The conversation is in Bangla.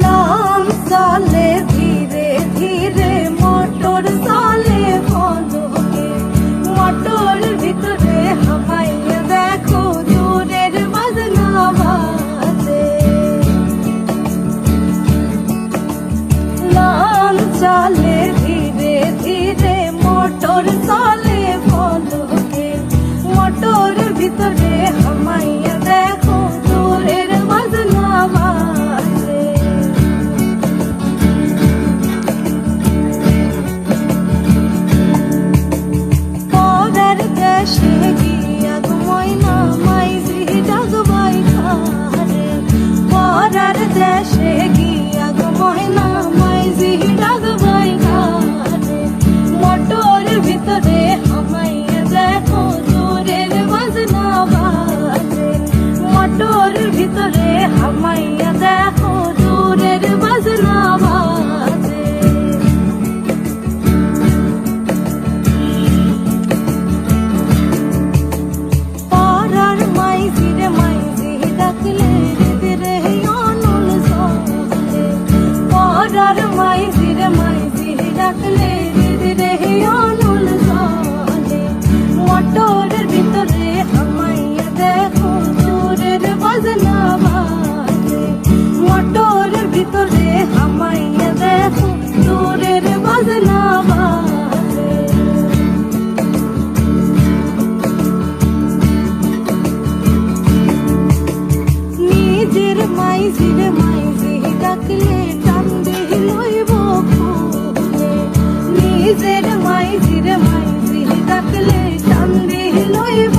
লাম চলে ধীরে ধীরে মোটর চলে বন্ধকে, মোটর ভিতরে হামাইয়া দেখো দূরের বাজনা বাজে। লাম চলে ধীরে ধীরে মোটর চলে বন্ধকে, মোটর ভিতরে হামাইয়া দেখো দূরের বাজনা বাজে। পরের দেশে গিয়া ঘুমাই না মাইজি ডাকবাই খারে, পরের দেশে গিয়া ঘুমাই না মাইজি ডাকবাই খারে, মোটর ভিতরে হামাইয়া দেখো দূরের বাজনা বাজে, মোটর ভিতরে হামাইয়া দেখো দূরের বাজনা বাজে। পাড়ার মাইজিরে মাইজি ডাকলে হৃদরে অনল চলে, পাড়ার মাইজিরে মাইজি ডাকলে হৃদরে অনল চলে, মোটরের ভিতরে হামাইয়া দেখো দূরের বাজনা বাজে, মোটরের ভিতরে হামাইয়া দেখো দূরের বাজনা বাজে। নিজের মাইজিরে মাইজি ডাকলে টানবে লইব ফুলে, নিজের মাইজিরে মাইজি ডাকলে টানবে লইব